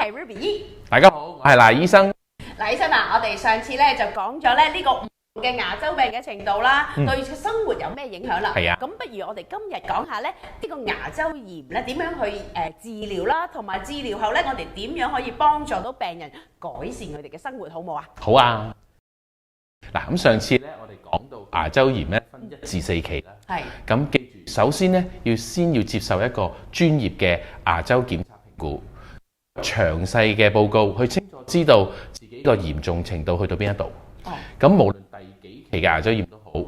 係 Ruby 姨。大家好，我係賴醫生。賴醫生啊，我哋上次咧就講咗咧呢個唔同嘅牙周病嘅程度啦，對生活有咩影響啦？係啊。咁不如我哋今日講下咧呢個牙周炎咧點樣去治療啦，同埋治療後咧我哋點樣可以幫助到病人改善佢哋嘅生活，好冇啊？好啊。嗱，咁上次咧我哋講到牙周炎咧分1至4期啦。係。咁記住，首先咧先要接受一個專業嘅牙周檢查評估，詳細嘅報告，去清楚知道自己個嚴重程度去到邊一度。咁無論第幾期嘅牙周炎都好，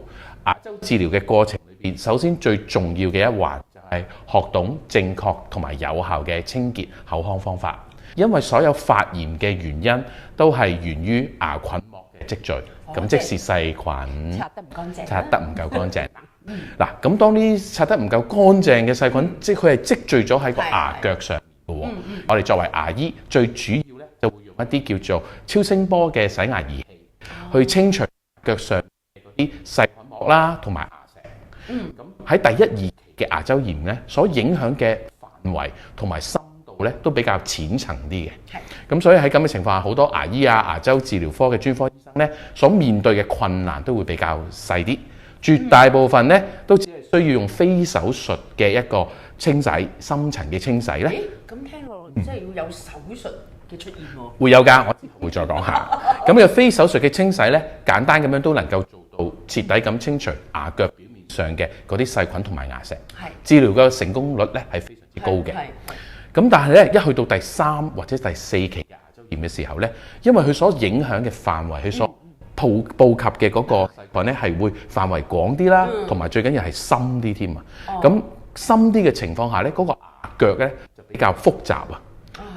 牙周治療嘅過程裏邊，首先最重要嘅一環就係學懂正確同埋有效嘅清潔口腔方法，因為所有發炎嘅原因都係源於牙菌膜嘅積聚，咁即是細菌刷得唔乾淨，刷得唔夠乾淨。嗱，咁當呢啲刷得唔夠乾淨嘅細菌，即係佢係積聚咗喺個牙腳上面嘅喎。我哋作為牙醫，最主要咧就會用一啲叫做超聲波嘅洗牙儀器，去清除腳上嗰啲細菌膜啦，同埋牙石。咁喺第1、2期嘅牙周炎咧，所影響嘅範圍同埋深度咧，都比較淺層啲嘅。咁所以喺咁嘅情況下，好多牙醫啊、牙周治療科嘅專科醫生咧，所面對嘅困難都會比較細啲。絕大部分咧都只係需要用非手術嘅一個清洗，深層嘅清洗咧。咁聽落即係要有手術嘅出現喎。會有㗎，我之後會再講下。咁嘅非手術嘅清洗咧，簡單咁樣都能夠做到徹底咁清除牙腳表面上嘅嗰啲細菌同埋牙石。治療嘅成功率咧係非常之高嘅。咁但係咧，一去到第3或者第4期嘅牙周炎嘅時候咧，因為佢所影響嘅範圍，佢所布及嘅嗰個細菌咧係會範圍廣啲啦，同埋最緊要係深啲添啊。咁深啲嘅情況下咧，嗰個牙腳咧就比較複雜啊。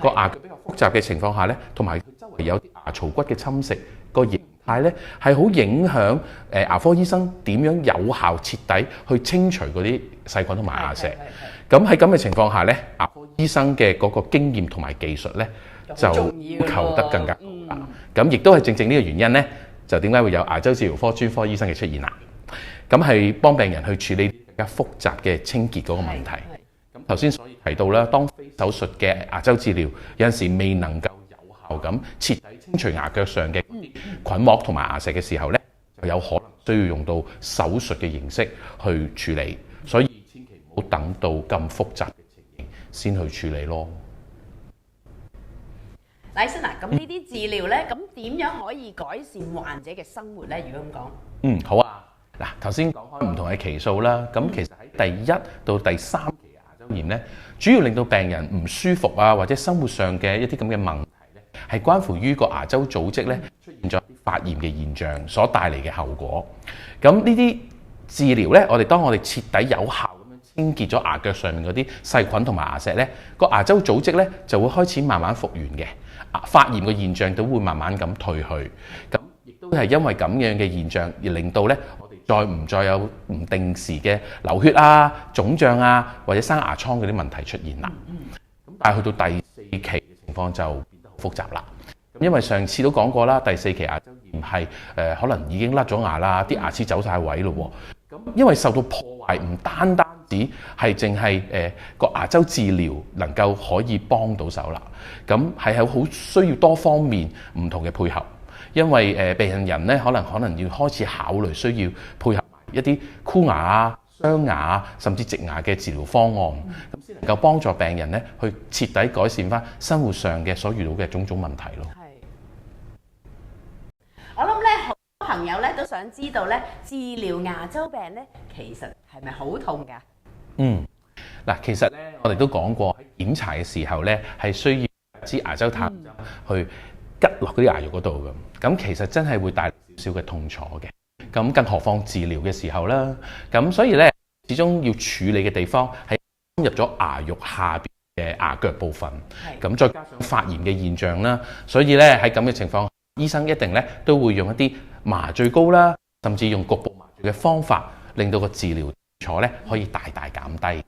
個牙腳比較複雜嘅情況下咧，同埋佢周圍有啲牙槽骨嘅侵蝕，個形態咧係好影響牙科醫生點樣有效徹底去清除嗰啲細菌同埋牙石。咁喺咁嘅情況下咧，牙科醫生嘅嗰個經驗同埋技術咧就要求得更加高啦。咁亦都係正正呢個原因咧，就點解會有牙周治療科專科醫生嘅出現啦？咁係幫病人去處理更加複雜嘅清潔嗰個問題。咁頭先所以提到啦，當非手術嘅牙周治療有陣時未能夠有效咁徹底清除牙腳上嘅菌膜同埋牙石嘅時候咧，就有可能需要用到手術嘅形式去處理。所以千祈唔好等到咁複雜嘅情形先去處理咯。賴醫生啊，咁呢啲治療咧，咁點樣可以改善患者嘅生活咧？如果咁講，好啊。嗱，頭先講開唔同嘅期數啦，咁其實喺第1到第3期牙周炎咧，主要令到病人唔舒服啊，或者生活上嘅一啲咁嘅問題咧，係關乎於個牙周組織咧出現咗一啲發炎嘅現象所帶嚟嘅後果。咁呢啲治療咧，當我哋徹底有效咁樣清潔咗牙腳上面嗰啲細菌同埋牙石咧，個牙周組織咧就會開始慢慢復原嘅。發炎嘅現象都會慢慢咁退去，咁亦都係因為咁樣嘅現象而令到咧我哋再有唔定時嘅流血啊、腫脹啊或者生牙瘡嗰啲問題出現啦。咁但係去到第4期嘅情況就變得好複雜啦。咁因為上次都講過啦，第4期牙周炎係可能已經甩咗牙啦，啲牙齒走晒位咯喎。咁因為受到破壞，唔單止係淨係個牙周治療能夠可以幫到手啦，咁係有好需要多方面唔同嘅配合，因為病人咧可能要開始考慮需要配合一啲箍牙啊、雙牙啊，甚至植牙嘅治療方案，咁先能夠幫助病人咧去徹底改善翻生活上嘅所遇到嘅種種問題咯。我諗咧，好多朋友咧都想知道咧，治療牙周病咧，其實係咪好痛㗎？嗱，其實咧，我哋都講過喺檢查嘅時候咧，係需要一支牙周探針去拮落嗰啲牙肉嗰度嘅。咁其實真係會帶來少少嘅痛楚嘅。咁更何況治療嘅時候啦。咁所以咧，始終要處理嘅地方係深入咗牙肉下邊嘅牙腳部分。咁再加上發炎嘅現象啦，所以咧喺咁嘅情況，醫生一定咧都會用一啲麻醉膏啦，甚至用局部麻醉嘅方法，令到個治療痛楚咧可以大大減低。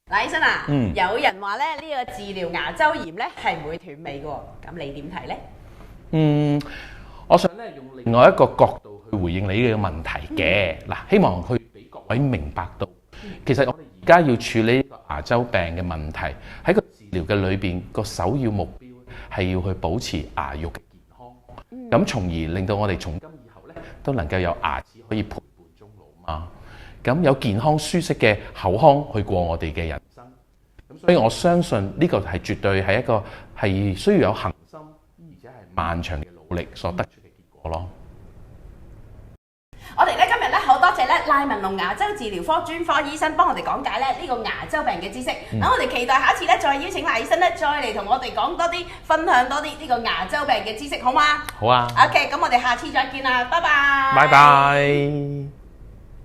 嗱，醫生啊，有人話咧呢個治療牙周炎咧係唔會斷尾嘅喎，咁你點睇咧？我想咧用另外一個角度去回應你呢個問題嘅。嗱，希望去俾各位明白到，其實我哋而家要處理呢個牙周病嘅問題，喺個治療嘅裏邊個首要目標係要去保持牙肉嘅健康，咁從而令到我哋從今以後咧都能夠有牙齒可以陪伴終老嘛。咁有健康舒適嘅口腔去過我哋嘅人生。咁所以我相信呢個係絕對係一個係需要有恆心而且係漫長嘅努力所得出嘅結果咯。我哋咧今日咧好多謝咧賴文龍牙周治療科專科醫生幫我哋講解咧呢個牙周病嘅知識。咁我哋期待下一次咧再邀請賴醫生咧再嚟同我哋講多啲，分享多啲呢個牙周病嘅知識，好嗎？好啊。OK，咁我哋下次再見啦，拜拜。拜拜。